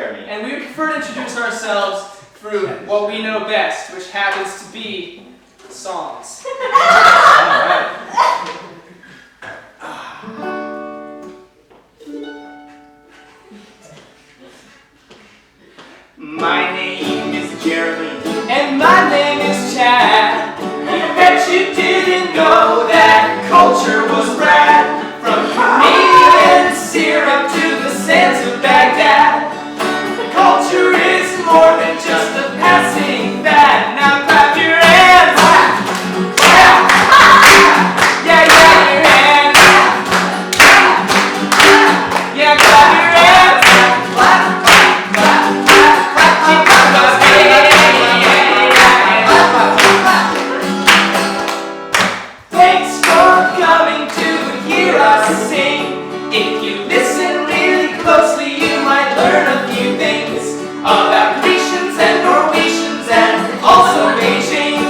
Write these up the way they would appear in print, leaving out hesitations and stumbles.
Jeremy. And we would prefer to introduce ourselves through what we know best, which happens to be songs. Alright. My name is Jeremy. And my name is Chad. I bet you didn't know that culture was rad. From Canadian syrup to the sands of Baghdad. Culture is more than just a passing fad. Now clap your hands. Yeah, yeah, your hands. Yeah, clap your hands. Clap, clap, clap, clap, clap. Keep on Thanks for coming to hear us sing. If you listen really closely, you might learn a few things about Grecians and Norwegians and also Beijing.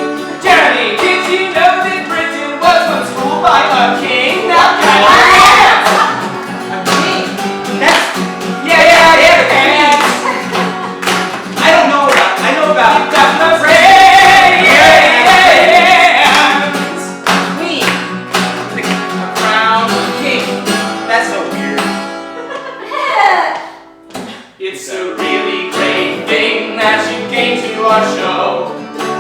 Jeremy, did you know that Britain was once ruled by a king? Now clap your hands! A king? That's... Yeah, hands! I don't know about... I know about... That's my friend! Queen. A crown king. That's so weird. It's a really great thing that you came to our show.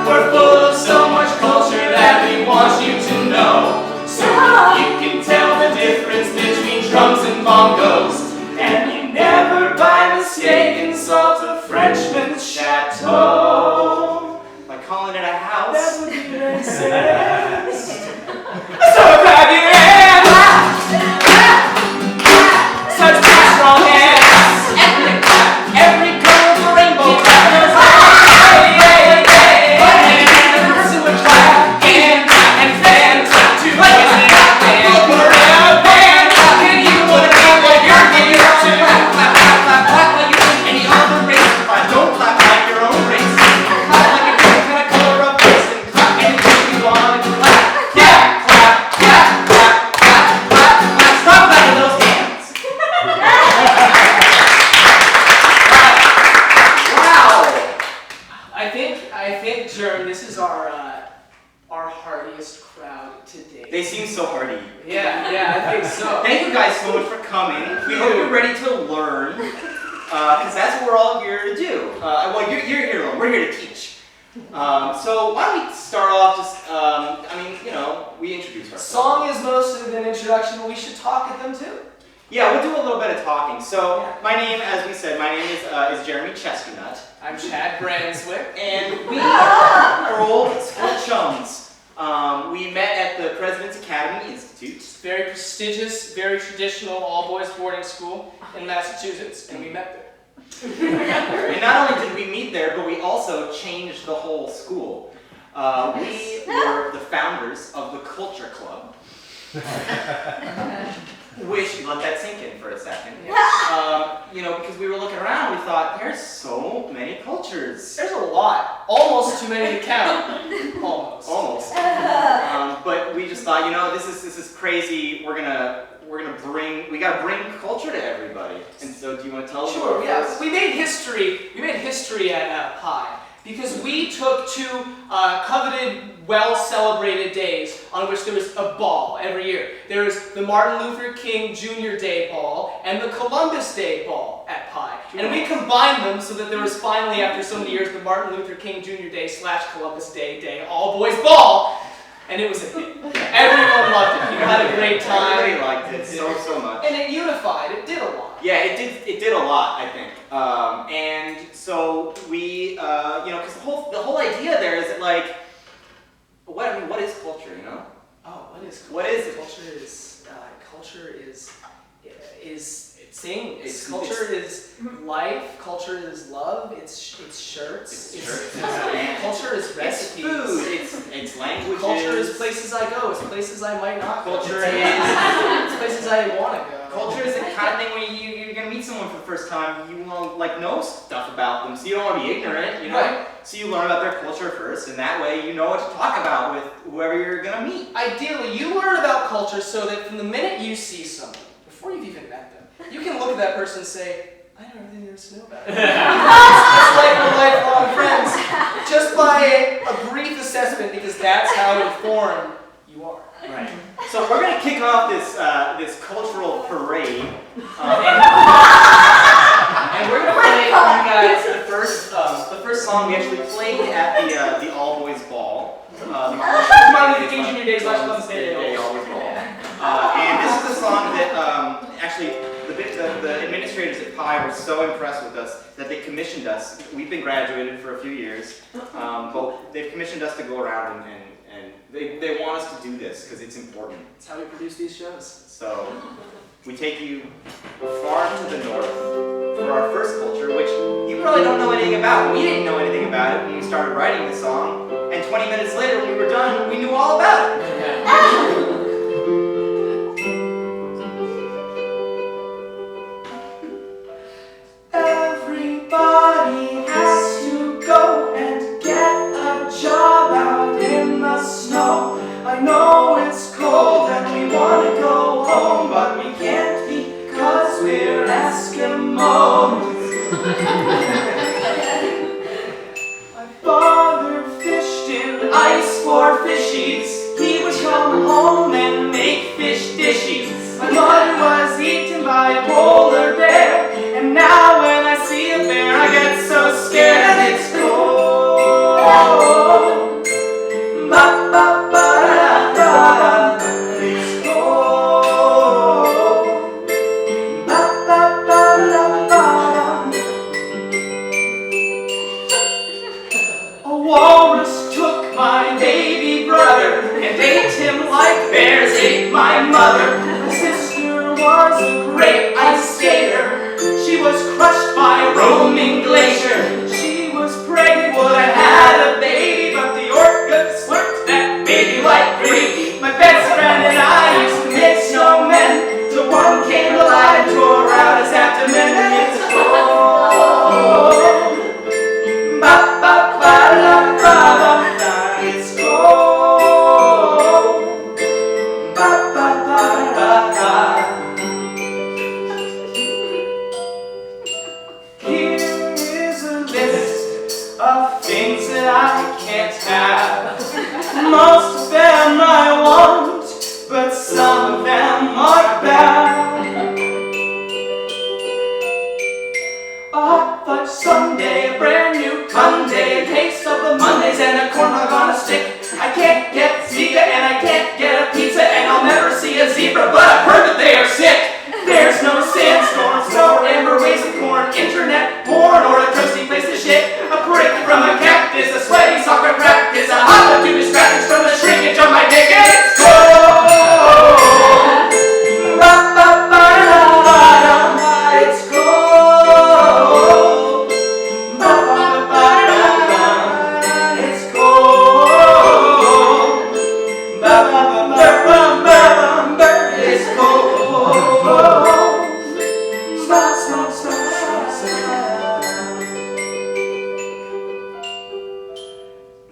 We're full of so much culture that we want you to know. So you can tell the difference between drums and bongos. And you never by mistake insult a Frenchman's chateau. By calling it a house. That would be racist. So clap your hands. Such big strong hands. Every color of the rainbow clap those hands. And so we clap and fans to like a band. We're a band. And you wanna be what you're here to. Clap, clap, clap, clap, clap like you do any other race. Don't clap like your own race. Clap like a different kind of color of face. And clap anything you want to clap. Yeah, clap, clap, clap, clap, clap, clap. Stop clapping those hands. I think, Jerm, this is our hardiest crowd today. They seem so hardy. Yeah, I think so. Thank you guys so much for coming. We hope you're ready to learn, because that's what we're all here to do. Well, you're here to learn. We're here to teach. So why don't we start off just, we introduce ourselves. Song is most of an introduction, but we should talk at them too. Yeah, we'll do a little bit of talking. So my name, as we said, is Jeremy Chesternut. I'm Chad Branswick. And we are old school chums. We met at the President's Academy Institute. Very prestigious, very traditional all-boys boarding school in Massachusetts, and we met there. And not only did we meet there, but we also changed the whole school. We were the founders of the Culture Club. Which, let that sink in for a second. Because we were looking around, we thought, there's so many cultures. There's a lot. Almost too many to count. Almost. But we just thought, this is crazy. We gotta bring culture to everybody. And so, do you want to tell us? Sure. Yeah. We made history at Pi because we took two coveted, well-celebrated days on which there was a ball every year. There was the Martin Luther King Jr. Day Ball and the Columbus Day Ball at Pi. And we combined them so that there was finally, after so many years, the Martin Luther King Jr. Day / Columbus Day all-boys ball. And it was a hit. Everyone loved it. People had a great time. Everybody liked it so much. And it unified. It did a lot. Yeah, it did a lot, I think. And so we, because the whole idea there is that, like, what is culture, Oh, what is culture? What is it? Culture is things. Culture is life. Culture is love. It's shirts. Culture is recipes. It's food. It's languages. Culture is places I go. It's places I might not go. Culture it's places I want to go. Culture is the kind of thing when you're gonna meet someone for the first time, you want to know stuff about them, so you don't want to be ignorant, Right. So you learn about their culture first, and that way you know what to talk about with whoever you're gonna meet. Ideally, you learn about culture so that from the minute you see someone, before you've even met them, you can look at that person and say, I know everything there is to know about it. It's like we're lifelong friends, just by a brief assessment, because that's how informed you are. Right. So we're going to kick off this cultural parade, and we're going to play for you guys the first song we actually played at the all boys ball. Martin Luther King Jr. Day / Day all boys ball. And this is a song that actually the administrators at Pi were so impressed with us that they commissioned us. We've been graduated for a few years, but they've commissioned us to go around and they want us to do this because it's important. That's how we produce these shows. So we take you far to the north for our first culture, which you probably don't know anything about. We didn't know anything about it when we started writing the song, and 20 minutes later when we were done, we knew all about it. Everybody has to go and get a job out in the snow. I know it's cold and we want to go home, but we can't because we're Eskimos. My father fished in ice for fishies. He would come home and make fish dishes. My mother was eaten by a polar bear, and now when I see a bear I get so scared. And it's cold. Ba ba ba da da. It's cold. Ba ba ba da da. A walrus took my baby brother and ate him like bears ate my mother. My sister was a great ice skater. She was crushed by a roaming glacier. She was pregnant, would have had a baby, but the orca slurped that baby like gravy. My best friend and I used to make snowmen, till one came alive, tore out his abdomen, and it's cold. Ba ba ba da ba da. It's cold. Ba ba ba da da. Here is a list of things that I can't have. Most of them I want, but some of them are bad. A fudge sundae, a brand new Monday, a taste of the Mondays and a corn dog on a stick. I can't get Zika and I can't get a pizza, and I'll never see a zebra, but I've heard that they are sick. There's no sandstorms, no amber waste of corn, internet porn, or a toasty place to shit. A prick from a cactus, a sweaty soccer practice, a hot to distractions from the shrinkage of my dick, and it's cold. Ba ba ba da ba da. It's cold. Ba ba ba da ba. It's cold. Ba ba ba ba ba ba ba. It's cold. Stop, stop, stop, stop, stop.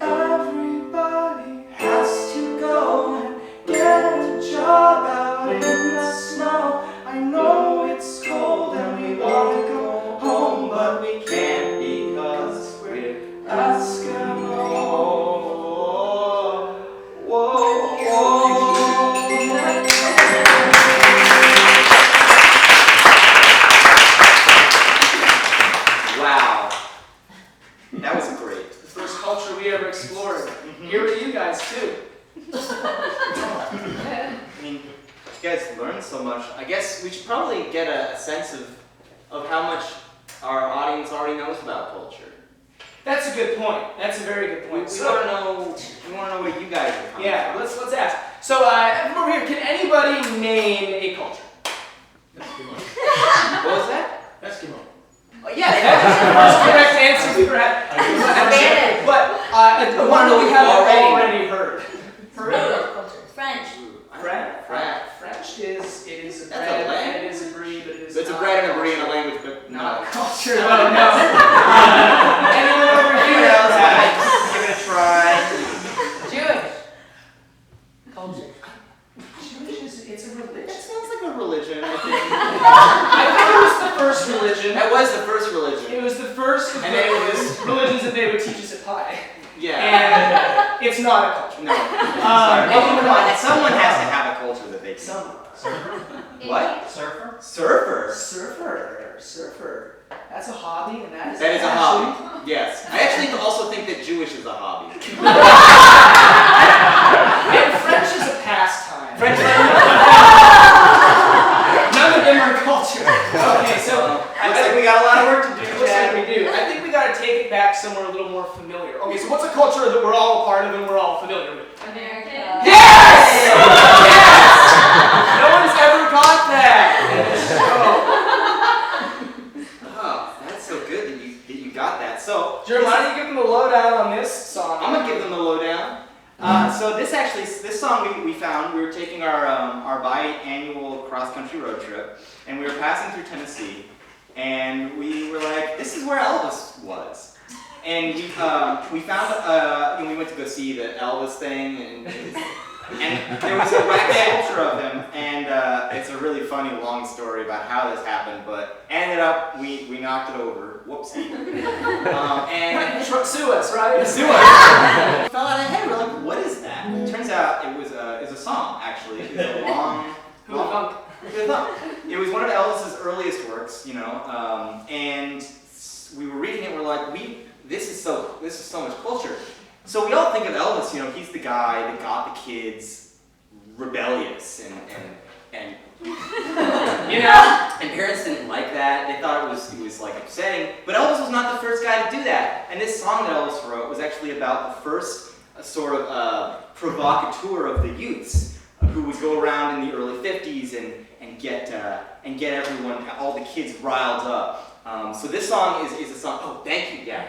Everybody has to go and get a job out in the snow. I know it's cold and we want to go home, but we can't because we're Eskimos. Whoa, whoa. Wow, that was great. The first culture we ever explored. Here are you guys too. I mean, you guys learned so much. I guess we should probably get a sense of how much our audience already knows about culture. That's a good point. That's a very good point. We want to know where you guys are coming Yeah, from. let's ask. So, from over here, can anybody name a culture? What was that? Eskimo. Oh, yeah, First correct answer we ever had. But the one that we have already heard. French. French is a That's bread, a language. and it is a breed, but it is It's a not bread and a brie in a language, but not a no. culture. But no. Anyone over Anyone here? else? Give it a try. Jewish. Culture. Jewish is it's a religion. That sounds like a religion, I think. I think it was the first religion. That was first of And then it was- religions that they would teach us at Pi. Yeah. And it's not a culture. No. Sorry. Well, come on. Someone has to have a culture that they can. Someone. What? Surfer? Surfer. Surfer. That's a hobby, and that is That is a actually- hobby. Yes. I actually also think that Jewish is a hobby. And French is a pastime. French. None of them are culture. Okay, so Looks like we got a lot of work to do. looks like we do. I think we got to take it back somewhere a little more familiar. Okay, so what's a culture that we're all a part of and we're all familiar with? America. Yes! No one's ever got that in the show. Oh, that's so good that you got that. So, Jeremy, why don't you give them the lowdown on this song? I'm gonna give them the lowdown. So this song we found. We were taking our biannual cross country road trip, and we were passing through Tennessee, and we were like, this is where Elvis was. And we found we went to go see the Elvis thing, and there was a wax sculpture of him, and it's a really funny long story about how this happened, but ended up we knocked it over. Whoopsie. And Sue us, right? Sue us. Fell out of the head. We're like, what is that? It turns out it was a song actually. It was a long. It was one of Elvis's earliest works, and we were reading it. We're like, this is so much culture. So we all think of Elvis, he's the guy that got the kids rebellious and and parents didn't like that. They thought it was like upsetting. But Elvis was not the first guy to do that. And this song that Elvis wrote was actually about the first sort of provocateur of the youths who would go around in the early 50s and get everyone, all the kids riled up. So this song is a song. Oh, thank you. Yeah.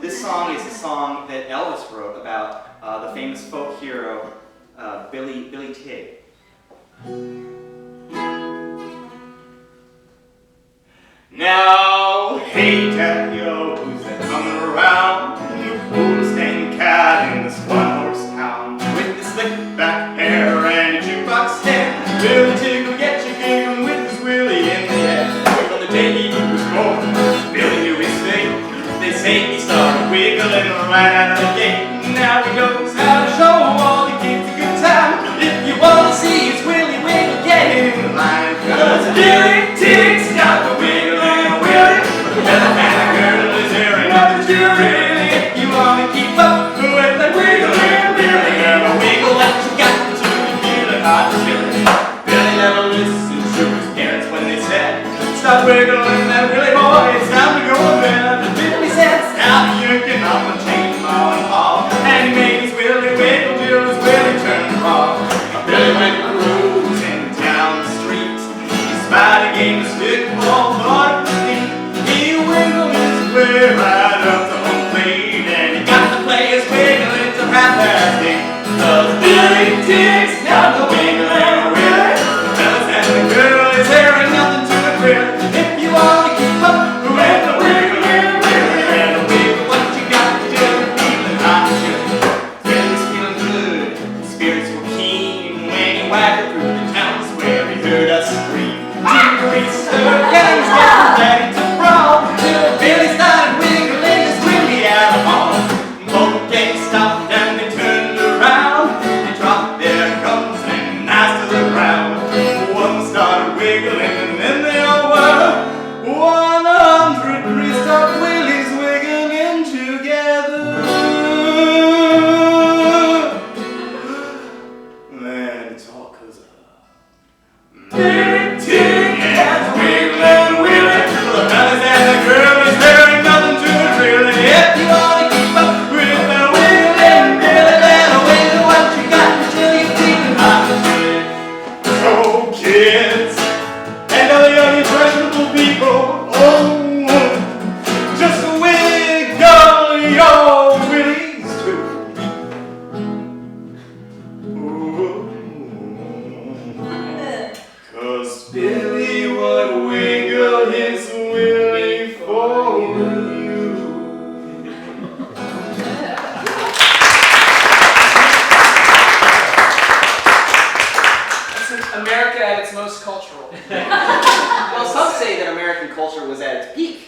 This song is a song that Elvis wrote about the famous folk hero Billy Tigg. Now, hey Daddy-o, who's that coming around? Who's standing cat in this one-horse town? With the slick back hair and a jukebox stand, Billy Tigg will get you giggling with his willy in the air. From the day he was born, Billy knew his fate. They say he started wiggling right out of the gate. Now he knows how to show all the kids a good time. If you want to see his willy wiggle, get in line. 'Cause Billy Tigg's got the wiggling willy. And the girl is hearing nothing to really. If you want to keep up with the wiggling willy, never wiggle what you got until you feel it hot and chilly. Billy never listened to his parents when they said, stop wiggling that willy boy, it's time to go to bed. But Billy said, stop yanking on the chain, Ma and Pa. And he made his willy wiggle till his willy turned raw. Billy went cruising down the street. He spied a game of stickball, thought it was neat. He wiggled his way right up to home plate, and he got the players wiggling to half past 8. 'Cause Billy Tigg's got the wiggling willy. The fellas and the girl is hearing nothing to it really. If you want to keep up with the wiggling willy, and wiggle what you got till you're feeling hot and chilly. Billy's feeling good, his spirits were keen when he waggled through the towns where he heard us scream. Tinkery stir, gangs getting ready to brawl, till Billy started wiggling his willy out of all. Both gangs stopped and they turned around. They dropped their guns and knives to the ground. One started wiggling and then they all were 100 greased up willies wiggling together. And it's all 'cause of Billy Tigg and the wiggling willy. The fellas and the girl is hearing nothing to it really. If you want to keep up with the wiggling Billy, then wiggle what you got until you're feeling hot and chilly. So kids and other young impressionable people, just wiggle your willies too. Ooh. 'Cause Billy would wiggle his willy for you. That's America at its most cultural. Well, some say that American culture was at its peak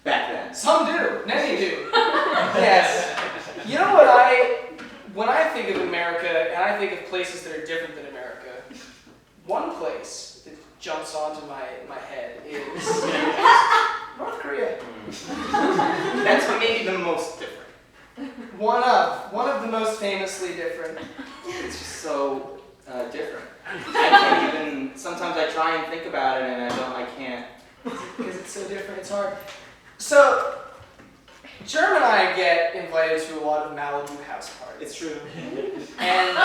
back then. Some do. Many do. Yes. You know what when I think of America, and I think of places that are different than America, one place that jumps onto my head is North Korea. That's maybe the most different. One of the most famously different. It's just so different. I can't even. Sometimes I try and think about it, and I can't. Because it's so different, it's hard. So, Jerm and I get invited to a lot of Malibu house parties. It's true. And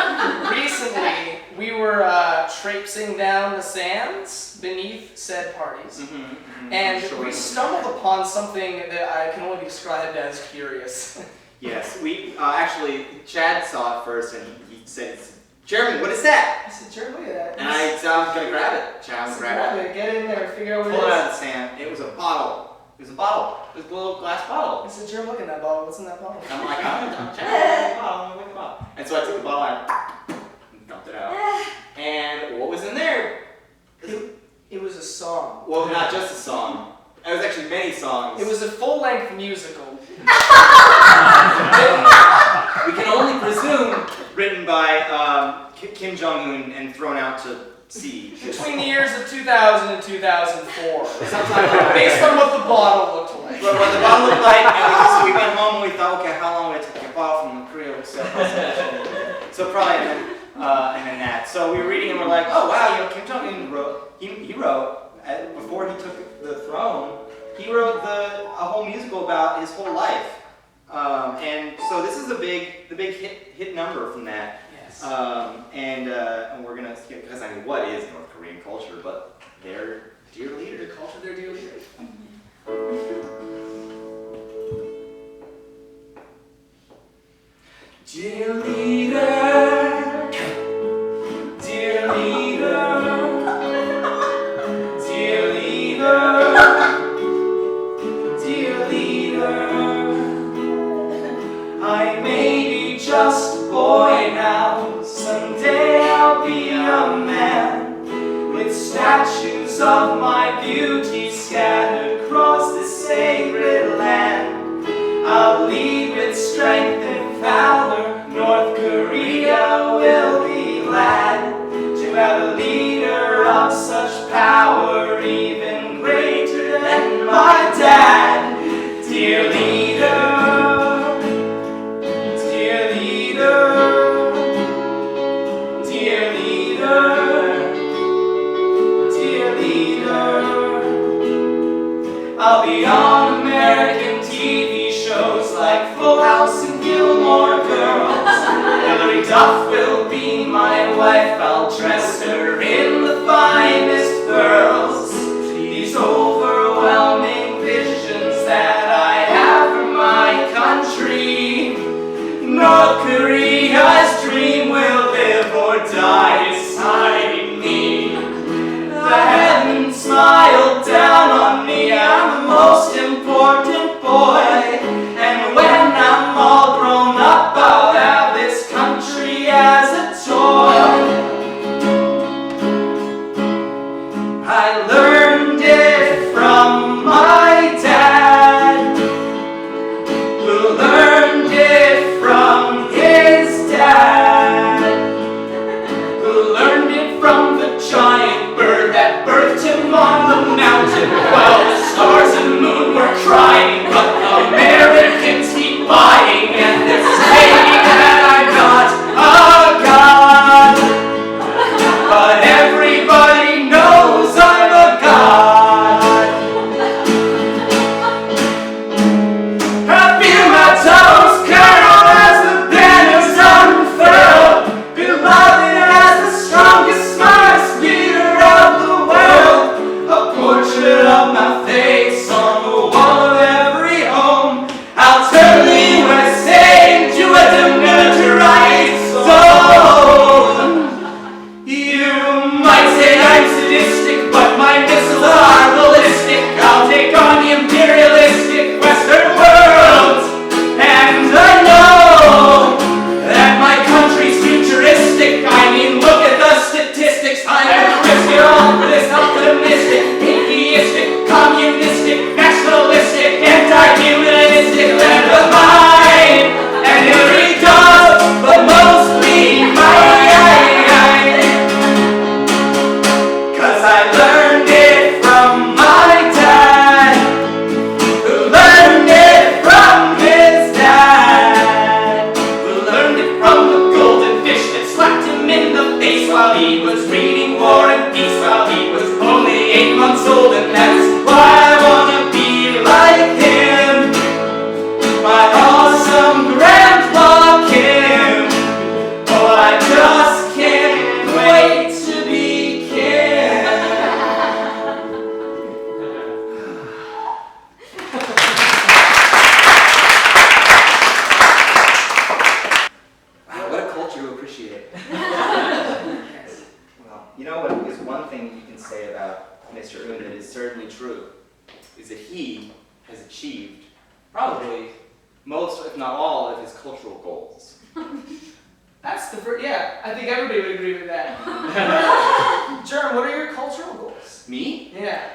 recently, we were traipsing down the sands beneath said parties. And we stumbled upon something that I can only be described as curious. Yes, we actually, Chad saw it first, and he said, "Jeremy, what is that?" I said, "Jeremy, look at that." And I said, "I'm gonna grab it." Chad was grab it. Get in there, figure out what Pull it it is. out of the sand. It was a bottle. It was a bottle. It was a little glass bottle. I said, "Jeremy, look at that bottle. What's in that bottle?" I'm like, I'm Chad, look at the bottle. And so I took the bottle and dumped it out. And what was in there? It was a song. Well, not just a song. It was actually many songs. It was a full-length musical. We can only presume written by Kim Jong-un and thrown out to sea. Between the years of 2000 and 2004. Sometime Based on what the bottle looked like. But what the bottle looked like, and we went home and we thought, okay, how long would it take to get a bottle from Korea? So probably, and then that. So we were reading and we're like, oh wow, Kim Jong-un wrote, he wrote, before he took the throne, he wrote a whole musical about his whole life. And so this is the big hit number from that. Yes. And we're gonna, because I mean, what is North Korean culture? But their dear leader. The culture, their dear leader. Dear leader, dear leader, dear leader, dear leader, I may be just a boy now, someday I'll be a man, with statues of my beauty scattered across this sacred land. I'll lead with strength and valor, North Korea will be glad to have a leader of such power, even greater than my dad. Dear leader, dear leader, dear leader, dear leader, I'll be on American TV shows like Full House and Gilmore Girls. Hillary Duff will be my wife, I'll dress her in the finest pearls. These overwhelming visions that I have for my country, North Korea's dream will live or die inside me. The heavens smile down on me, I'm the most important boy. And when I'm all grown up, I'll have this country as a toy. I learned it from my dad, who learned it from his dad, who learned it from the giant bird that birthed him on the mountain, while the stars and moon were probably most, if not all, of his cultural goals. That's the first, yeah, I think everybody would agree with that. Jerm, what are your cultural goals? Me? Yeah.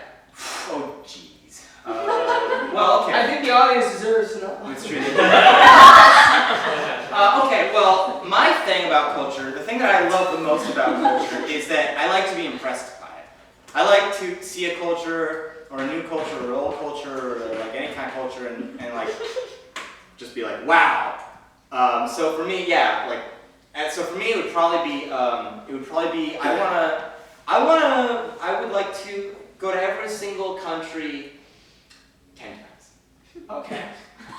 Oh, jeez. Well, okay. I think the audience deserves to know. It's true. Okay, well, my thing about culture, the thing that I love the most about culture is that I like to be impressed by it. I like to see a culture, or a new culture, or an old culture, or like any kind of culture, and like, just be like, wow. So for me, yeah, like, and so for me, it would probably be, I would like to go to every single country 10 times. Okay.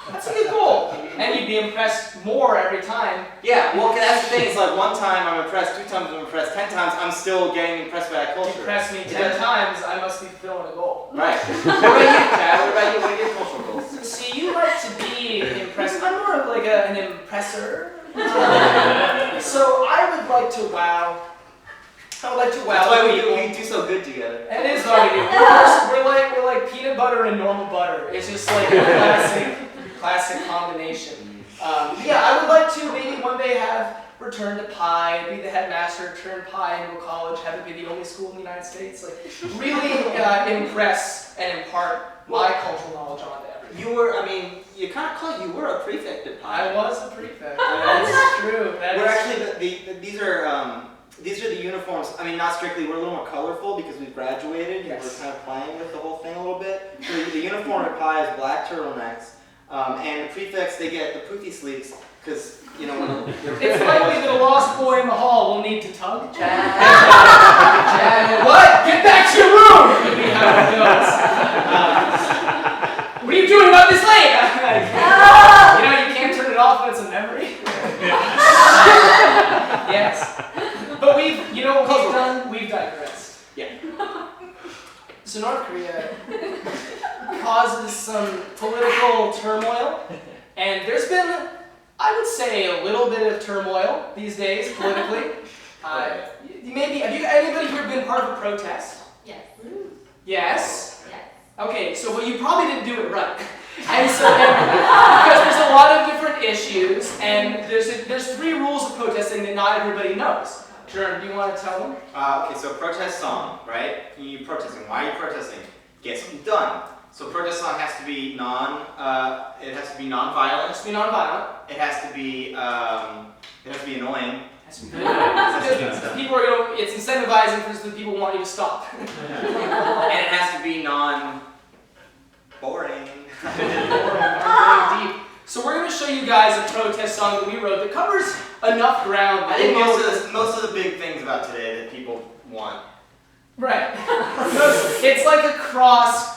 That's a good goal. And you'd be impressed more every time. Yeah, well, that's the thing. It's like one time I'm impressed, 2 times I'm impressed, 10 times I'm still getting impressed by that culture. Impress me 10 times, I must be fulfilling a goal. Right. What about you, Chad? What about you? What are your cultural goals? See, you like to be impressed. I'm more of like an impressor. So I would like to wow. I would like to wow. That's why we do so good together. It is why we do. We're like peanut butter and normal butter. It's just like a classic combination. Yeah, I would like to maybe one day have return to pie, be the headmaster, turn pie into a college, have it be the only school in the United States. Like really impress and impart my cultural knowledge onto everyone. You were, I mean, you kind of call you were a prefect at Pie. I was a prefect. That's true. We're actually these are the uniforms. I mean, not strictly. We're a little more colorful because we've graduated. Yes. And we're kind of playing with the whole thing a little bit. So the uniform at Pie is black turtlenecks, and the prefects they get the poofy sleeves because you know. It's likely that a lost boy in the hall will need to tug. Chad. What? Get back to your room! Could be how it goes. What are you doing about this late? You know, you can't turn it off when it's a memory. Yes. But you know what we've done? We've digressed. Yeah. So North Korea causes some political turmoil, and there's been, I would say, a little bit of turmoil these days politically. Maybe have anybody here been part of a protest? Yes. Yes. Yes. Okay, so well, you probably didn't do it right. And so, because there's a lot of different issues, and there's 3 rules of protesting that not everybody knows. Jerm, do you want to tell them? Okay, so protest song, right? You're protesting. Why are you protesting? Get something done. So protest song has to be non-violent. It has to be nonviolent. It has to be annoying. That's good. Because people are it's incentivizing for the people who want you to stop. And it has to be non-boring. Very deep. So we're going to show you guys a protest song that we wrote that covers enough ground. I think most of the big things about today that people want. Right. It's like a cross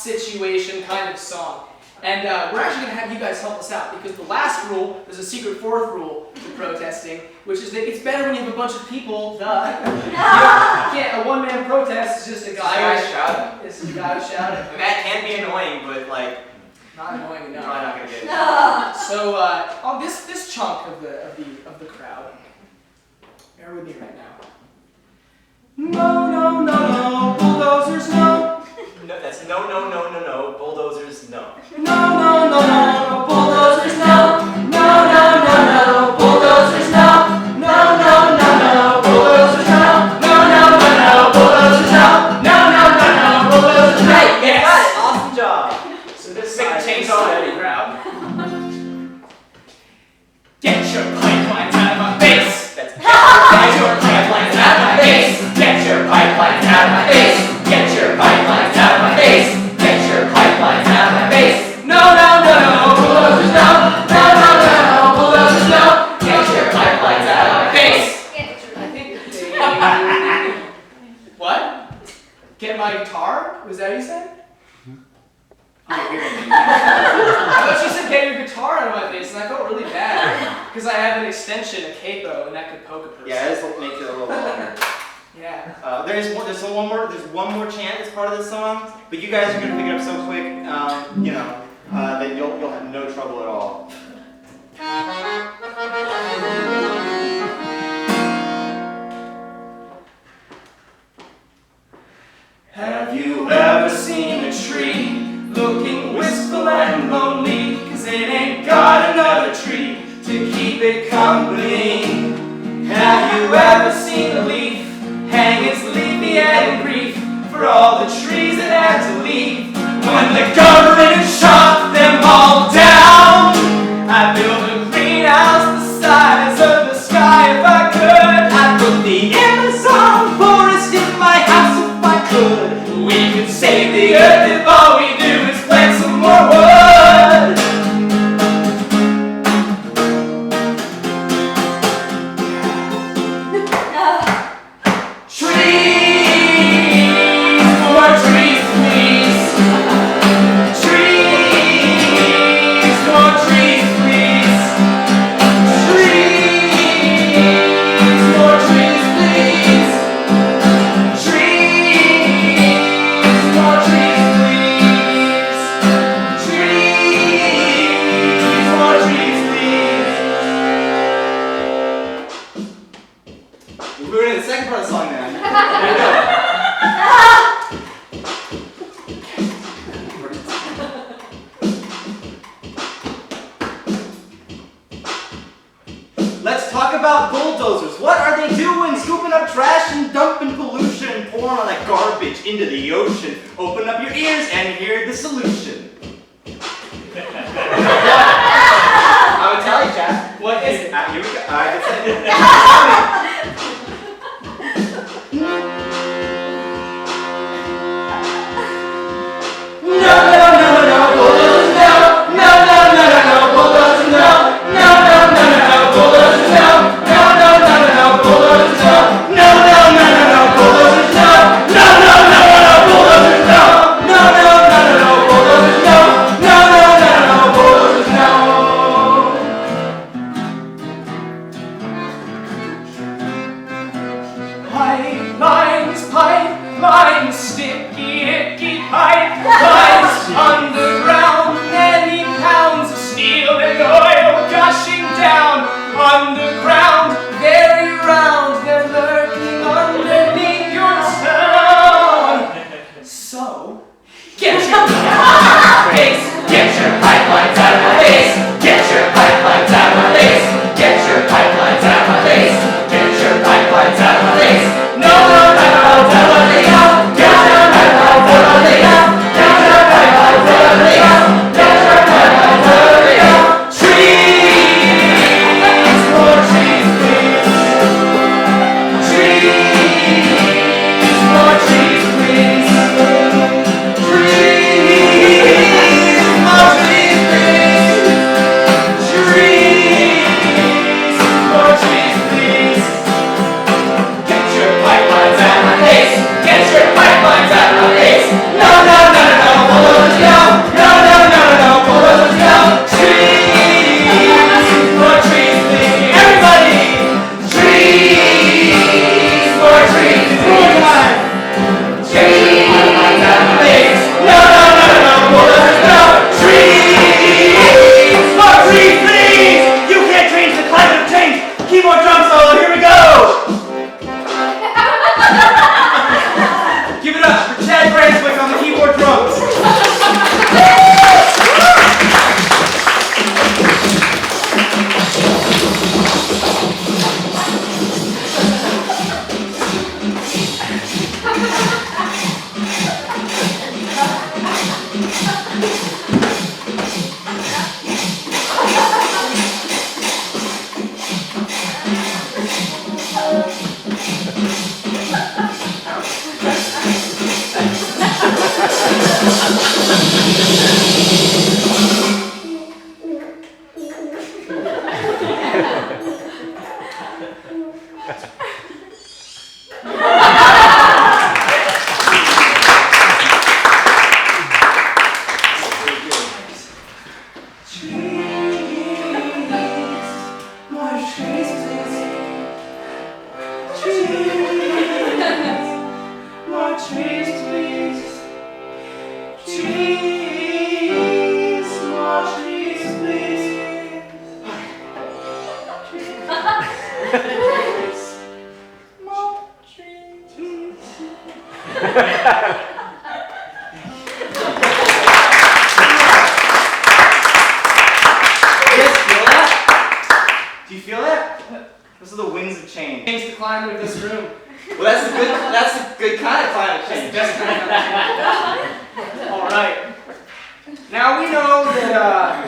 situation kind of song. And we're actually going to have you guys help us out because the last rule, there's a secret 4th rule to protesting, which is that it's better when you have a bunch of people, duh. You can't, a one-man protest is just a guy shouting. It's a guy shouting. And that can be annoying, but like, Not annoying enough. probably not gonna get it. So on this chunk of the crowd, bear with me right now. No, no, no, no, bulldozers, no. No, that's no, bulldozers, no. No, no, no, no, bulldozers, no. No, no, no, no, bulldozers, no. No, no, no, no, bulldozers, no. No, no, no, no, bulldozers, no. No, no, no, no, bulldozers, no. Right, Yes. got it. Awesome job. So this Make a side change is already. the crowd. Get your pipelines out of my face. That's Get your pipelines out of my face. Get your pipelines out of my face. Get your pipelines out of my face. Get your pipelines out of my face. No, no, no, no, bulldozers, no. No, no, no, no, bulldozers, no. Get your pipelines out of my face. I think what? Get my guitar? Was that what you said? I thought you said get your guitar out of my face, and I felt really bad because I have an extension, a capo, and that could poke a person. yeah, this will make it a little longer. Yeah. There's one more chant as part of this song, but you guys are gonna pick it up so quick, that you'll have no trouble at all. Have you ever seen a tree looking wistful and you ever seen a leaf hanging sleepy and in grief for all the trees that had to leave when the government shot them all down? I'd build a greenhouse the size of the sky if I could. I'd put the Amazon forest in my house if I could. We could save the earth if all we do is plant some more wood. Trees, more trees, please. Trees, more trees, please. Trees, more trees, please. Trees, more trees, please. Trees, more trees, please. We're moving to the second part of the song now. There you go. Let's talk about bulldozers. What are they doing? Scooping up trash and dumping pollution and pouring all that garbage into the ocean. Open up your ears and hear the solution. I would tell you, Chad. What is it? Here we go. That's it. No, no, no, no, bulldozers, no. No, no, no, no, no, bulldozers, no. No, no, no, no, no, bulldozers, no. No, no, no, no, no, bulldozers, no. No, no, no, no, no, bulldozers, no. No, no, no, no, no, bulldozers, no. No, no, no, no, no, bulldozers, climate of this room. Well, that's a good kind of climate change. That's kind of all right. Now we know that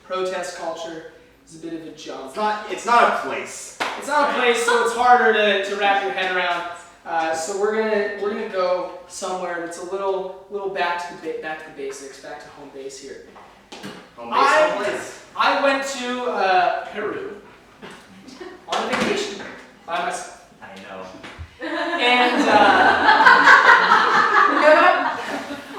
protest culture is a bit of a jump. It's not a place. It's not a place, so it's harder to wrap your head around. So we're gonna go somewhere that's a little back to the basics, back to home base here. Home place. I went to Peru on a vacation by myself. I know. And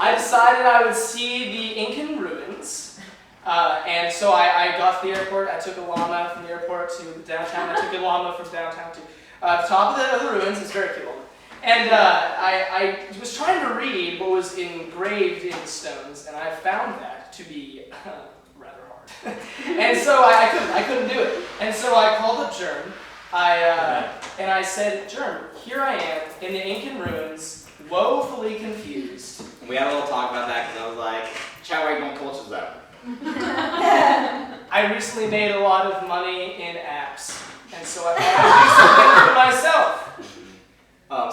I decided I would see the Incan ruins. And so I got to the airport. I took a llama from the airport to downtown. I took a llama from downtown to the top of the ruins. It's very cool. And I was trying to read what was engraved in the stones, and I found that to be rather hard. And so I couldn't do it. And so I called up Jerm. And I said, Jerm, here I am in the Incan ruins, woefully confused. And we had a little talk about that because I was like, chat where my culture's at. I recently made a lot of money in apps, and so I thought I'd do something for myself.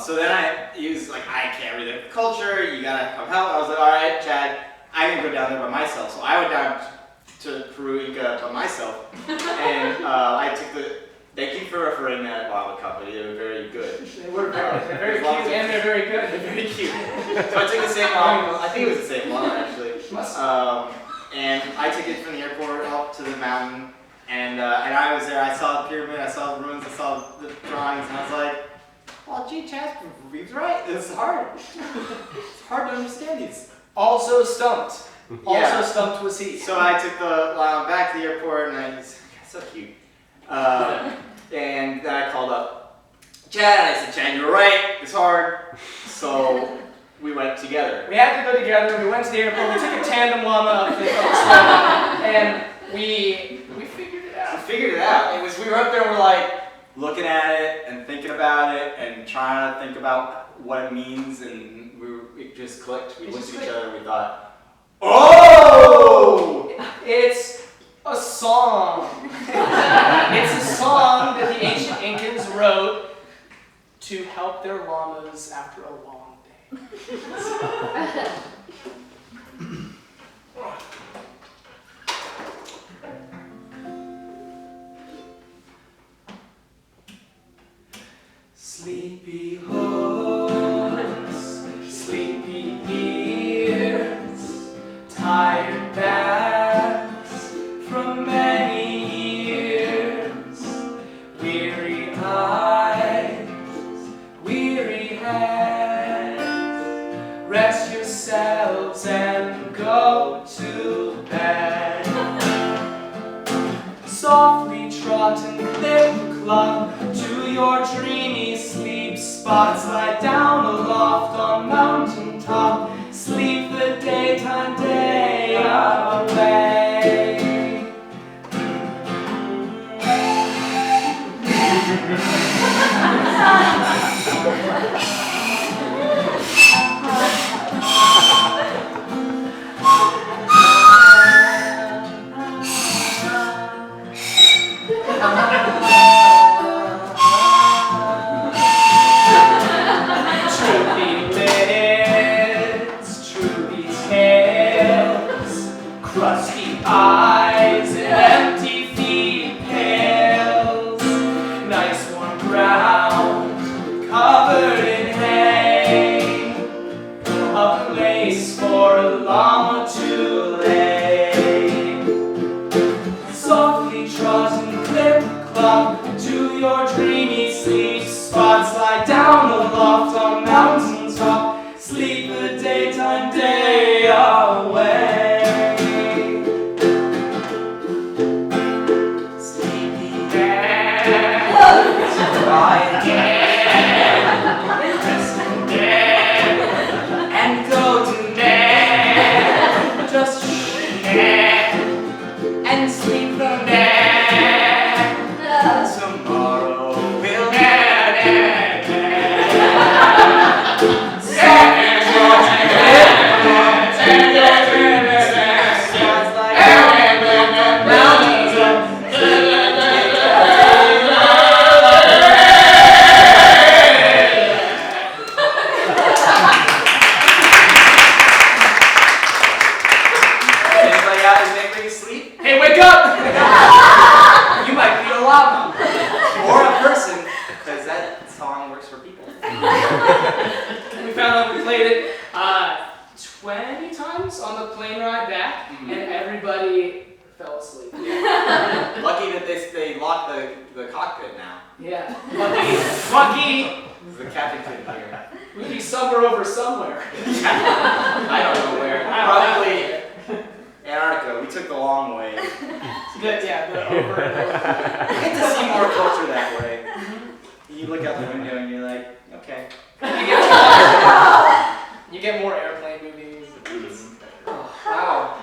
So then he was like, I can't read the culture, you gotta come help. I was like, all right, Chad, I'm gonna go down there by myself. So I went down to Peru Inca by myself, and I took thank you for referring that llama company, they were very good. They're very cute and they're very good. They're very cute. So I took the same llama, I think it was the same llama actually. And I took it from the airport up to the mountain, and I was there, I saw the pyramid, I saw the ruins, I saw the drawings, and I was like, well, gee, Chad, he's right, this is hard. It's hard to understand these. Also stumped. Yeah. Also stumped was he. So I took the llama back to the airport, and I was so cute. And then I called up Chad, and I said, Chad, you're right, it's hard. So we went together. We had to go together, we went to the airport, we took a tandem llama up the slope, and we figured it out. We figured it out. We were up there and we're like looking at it and thinking about it and trying to think about what it means, and it just clicked. We looked at each other and we thought, oh! It's a song. It's a song that the ancient Incans wrote to help their llamas after a long day. Sleepy horse, sleepy ears, tired backs from many years, weary eyes, weary heads, rest yourselves and go to bed. Softly trot and clip clop to your dreamy sleep spots. Lie down aloft on mountain top. Sleep the daytime day away. Crusty eyes and empty feet pails. Nice warm ground covered in hay. A place for a llama to lay. Softly trot and clip clop to your dreamy sleep spots. Lie down aloft on mountain top. Sleep the daytime day away. asleep. Hey, wake up! You might be a llama. Or a person, because that song works for people. We found out we played it 20 times on the plane ride back, and everybody fell asleep. Yeah. Lucky that they locked the cockpit now. Yeah. Lucky. The captain couldn't hear. We'd be somewhere over somewhere. Yeah. I don't know where. Probably Antarctica. We took the long way. The over and over. I get to see more culture that way. You look out the window and you're like, okay. You get more airplane movies. Oh, wow.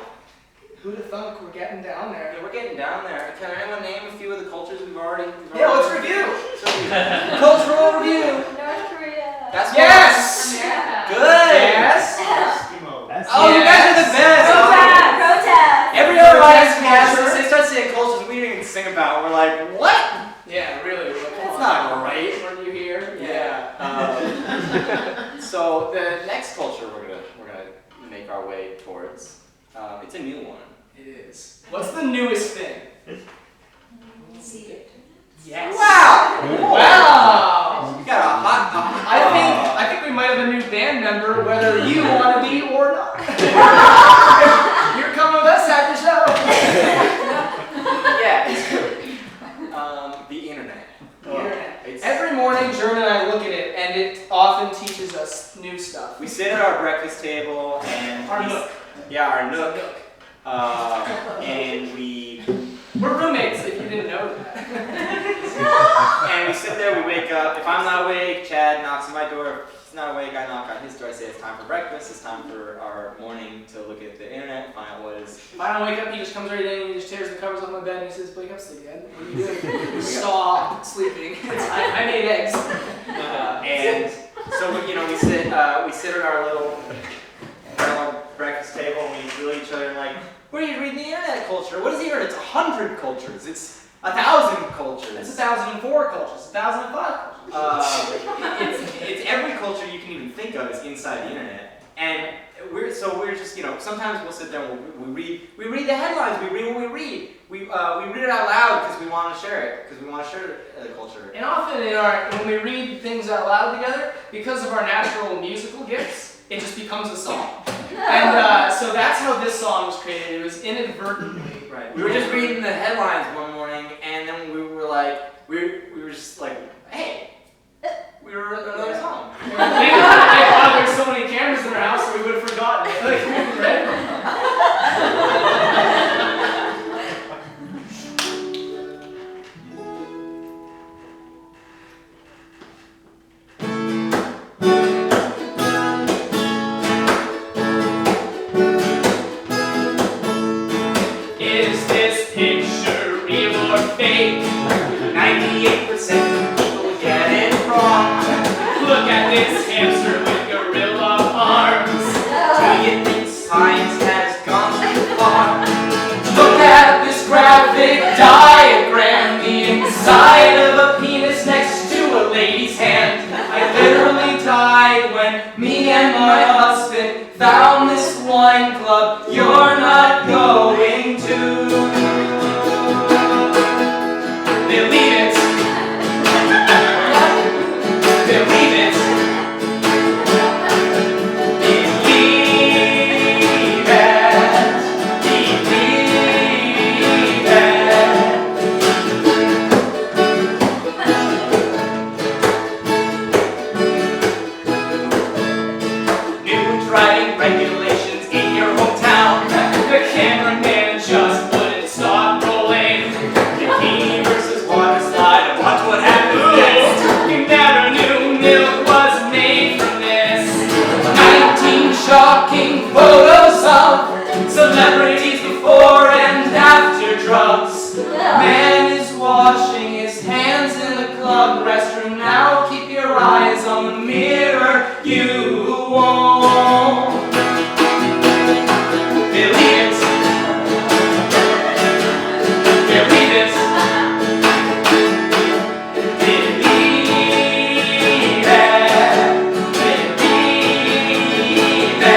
Who'd have thunk we're getting down there? Yeah, we're getting down there. Can anyone name a few of the cultures we've already? Yeah, let's review. Cultural review. North Korea. That's Yes. Yeah. good. Yes. Oh, you guys are the best. Protest. Every other podcast, they start saying cultures we didn't even sing about. We're like, what? Yeah, really. That's not right. Weren't you here? Yeah. So the next culture we're gonna make our way towards, it's a new one. It is. What's the newest thing? Secret. Yes. Wow! Wow! You got a hot. I think we might have a new band member, whether you want to be or not. You're coming with us at the show. Yeah, it's true. The internet. The internet. It's- Every morning, Jordan and I look at it, and it often teaches us new stuff. We sit at our breakfast table and Our nook. Yeah, our nook. And We're roommates, if you didn't know that. and we sit there. We wake up. If I'm not awake, Chad knocks on my door. If he's not awake, I knock on his door. I say it's time for breakfast. It's time for our morning to look at the internet and find out what is. If I don't wake up, he just comes right in and he just tears the covers off my bed and he says, "Wake up, sleepyhead. What are you doing?" Stop sleeping. I made eggs. And so we sit at our little breakfast table and we look at each other and like, what are you reading the internet culture? What is the internet? It's 100 cultures. It's 1,000 cultures. It's 1,004 cultures. 1,005 cultures. It's every culture you can even think of is inside the internet. And we're just sometimes we'll sit there and we read the headlines. We read what we read. We read it out loud because we want to share it because we want to share the culture. And often when we read things out loud together, because of our natural musical gifts, it just becomes a song. And so that's how this song was created. It was inadvertently. Right. We were just reading the headlines one morning, and then we were just like, hey, we were another song. Thank God there's so many cameras in our house, so we would have forgotten it. Right? Is this picture real or fake? 98% of people get it wrong. Look at this hamster with gorilla arms. Do you think science has gone too far? Look at this graphic diagram. The inside of a penis next to a lady's hand. I literally died when me and my husband found this wine club you're not going to. Believe it. Believe it. Believe it. Believe it. New driving regulations in your hometown. The cameraman just wouldn't stop rolling. Bikini versus water slide, and watch what happens next. You never knew milk was made from this. 19 shocking photos of celebrities before and after drugs. Man is washing his hands in the club restroom. Now keep your eyes on the mirror. You won't believe it. Believe it. Believe it. Believe it.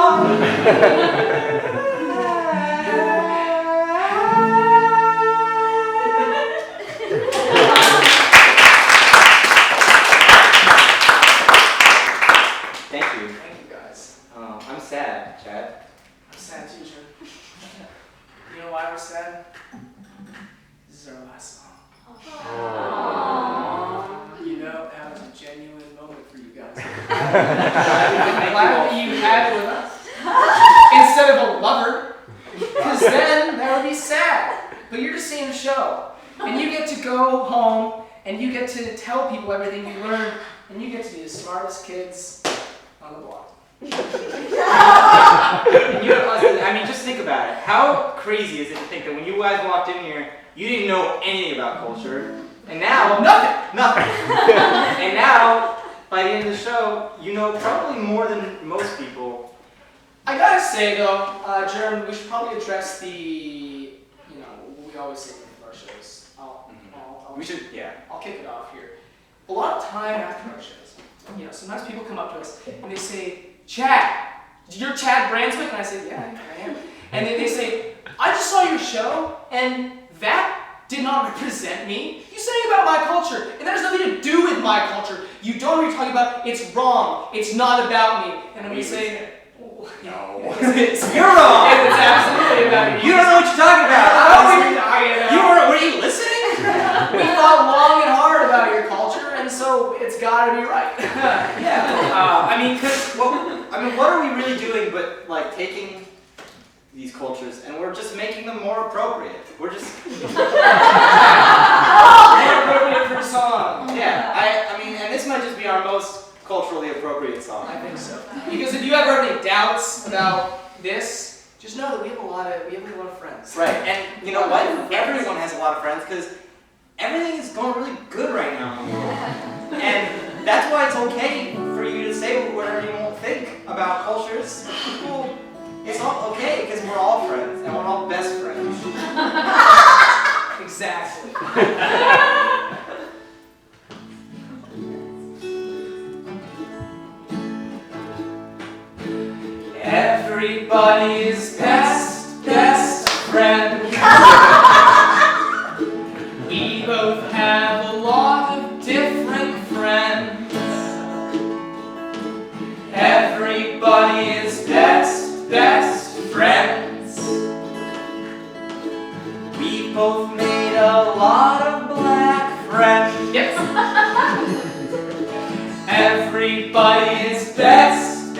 Thank you. Thank you guys. I'm sad, Chad. I'm sad too, Jim. You know why we're sad? This is our last song. You know, that was a genuine moment for you guys. I'm glad that you had it with us. Instead of a lover. Because then that would be sad. But you're just seeing a show. And you get to go home and you get to tell people everything you learned. And you get to be the smartest kids on the block. I mean, just think about it. How crazy is it to think that when you guys walked in here, you didn't know anything about culture, and now nothing. And now, by the end of the show, you know probably more than most people. I gotta say though, Jeremy, we should probably address we always say in our shows. We should, yeah. I'll kick it off here. A lot of time after our shows, sometimes people come up to us and they say, Chad, you're Chad Branswick? And I say, yeah, I am. And then they say, I just saw your show, and that did not represent me. You sang about my culture, and that has nothing to do with my culture. You don't know what you're talking about. It's wrong. It's not about me. And then we say, no. You're wrong. It's absolutely about you. You don't know what you're talking about. Were you listening? We thought long and hard about your culture, and so it's got to be right. Yeah. I mean, what are we really doing but like taking these cultures and we're just making them more appropriate? We're just more appropriate for a song. Yeah. I mean, and this might just be our most culturally appropriate song. I think so. Because if you ever have any doubts about this, just know that we have a lot of friends. Right. And you know what? Everyone has a lot of friends because everything is going really good right now. And that's why it's okay for you to say whatever you won't think about cultures. People, it's all okay because we're all friends and we're all best friends. Exactly. Everybody's best friend. We both have a lot of different friends. Everybody is best friends. We both made a lot of black friends. Yes. Everybody is best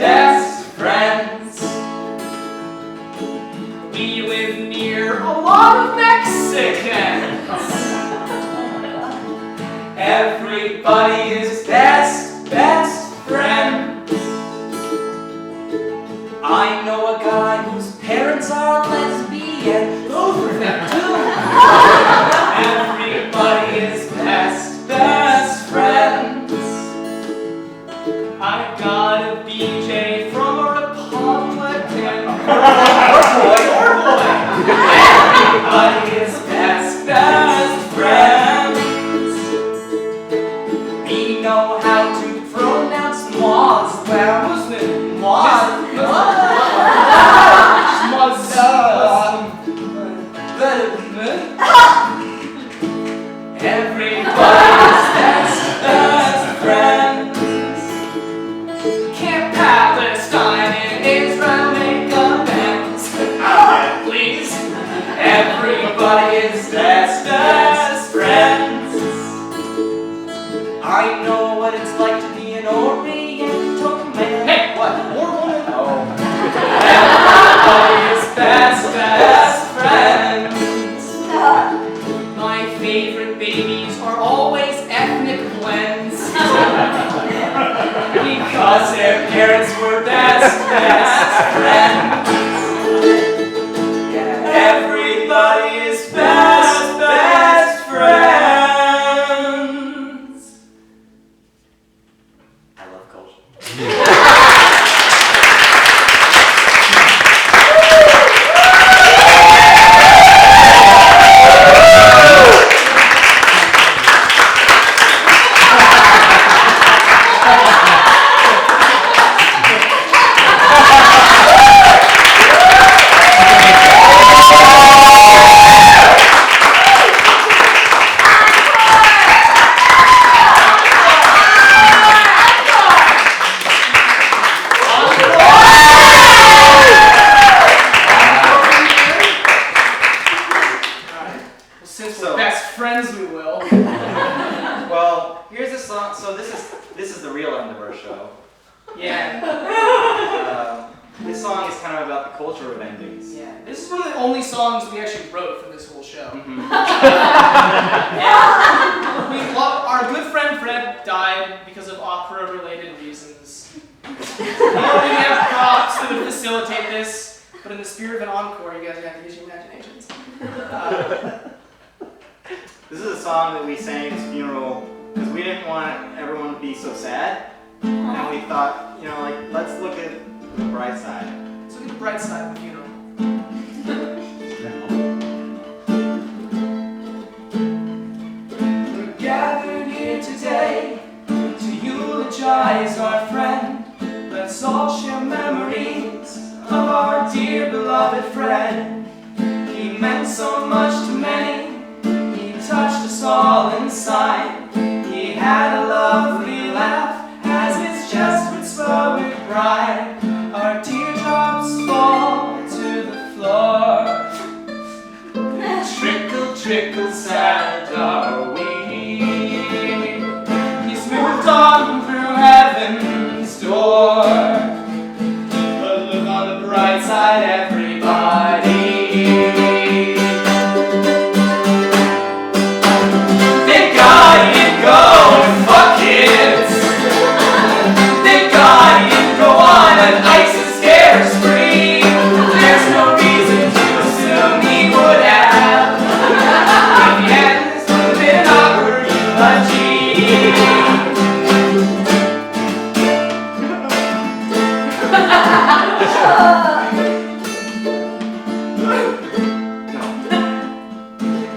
friends. We live near a lot of Mexicans. Everybody is best friends. I know a guy whose parents are lesbian. Go for them too. Everybody is best friends. I got a BJ from a Republican. Or boy. Everybody is best friends. We know how to pronounce Moz well. Moz. Everybody's best friends. Camp Palestine and Israel make amends. Please. Everybody is best friends. I know what it's like to be an Oriental man. Hey, what? War woman? Oh. Everybody is best friends. My favorite babies are always ethnic blends. Because their parents were best friends. Yeah. Everybody is best friends. show. Yeah. This song is kind of about the culture of endings. Yeah. This is one of the only songs we actually wrote for this whole show. Our good friend Fred died because of opera-related reasons. We don't really have props that would facilitate this, but in the spirit of an encore, you guys have to use your imaginations. This is a song that we sang at his funeral because we didn't want everyone to be so sad. And we thought, you know, like, let's look at the bright side. Let's look at the bright side of the funeral. We're gathered here today to eulogize our friend. Let's all share memories of our dear beloved Fred. He meant so much to many. He touched us all inside. He had a lovely laugh as his chest would swell with pride. Our teardrops fall to the floor. Trickle, trickle, sad are we. He's moved on through heaven's door. But look on the bright side, everybody. Thank God he didn't go and fuck kids. Thank God he didn't go on an ISIS scare spree. There's no reason to assume he would have. If he hadn't, this would have been awkward eulogy.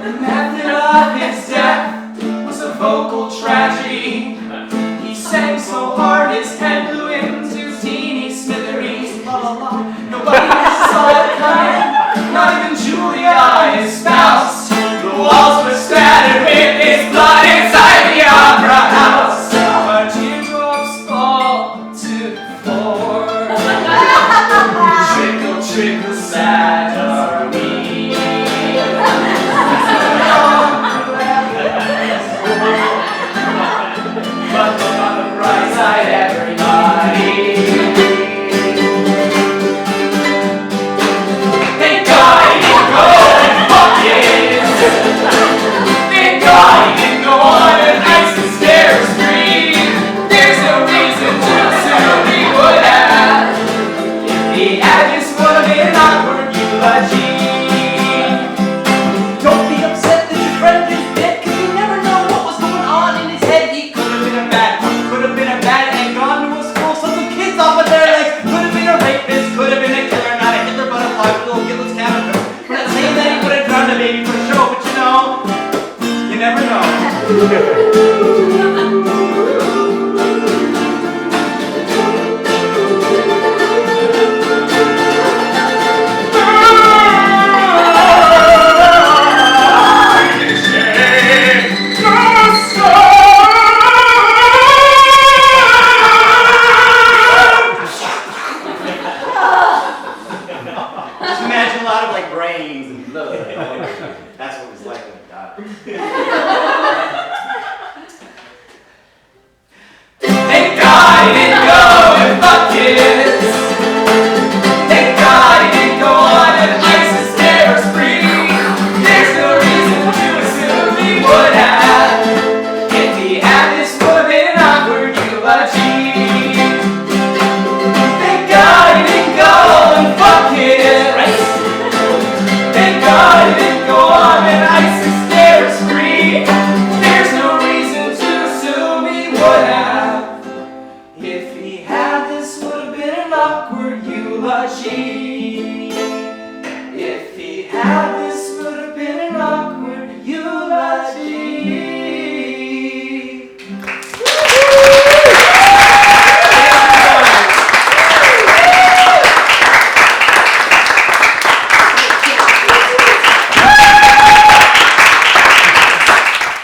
The method of his death was a vocal tragedy. He sang so hard his head blew into teeny smithereens. La la la. Nobody saw it coming, not even Julia, his spouse. The walls were spattered with his blood inside the opera house. Our teardrops fall to the floor. Trickle, trickle, sad are we. But look on the bright side, everybody. Thank God he didn't go and fuck kids. Thank God he didn't go on an ISIS scare spree. There's no reason to assume he would have. If he had, this would have been awkward eulogy. Don't be upset that your friend is dead, cause you never know what was going on in his head. He could have been a bad one, could have been a bad and gone to a school, so some kids off of their legs. Could have been a rapist, could have been a killer, not a Hitler butterfly with little Gillis caterpillar. We're not saying that he would have drowned a baby for show, but you know, you never know. Just imagine a lot of like brains and blood. That's what it was like when he died. Thank God he didn't go and fuck kids. Thank God he didn't go on an ISIS terror spree. There's no reason to assume he would have. If he had, this would have been awkward eulogy. Thank God he didn't go and fuck kids. Thank God he didn't go on an ISIS terror spree. There's no reason to assume he would have. If he had, this would have been an awkward eulogy.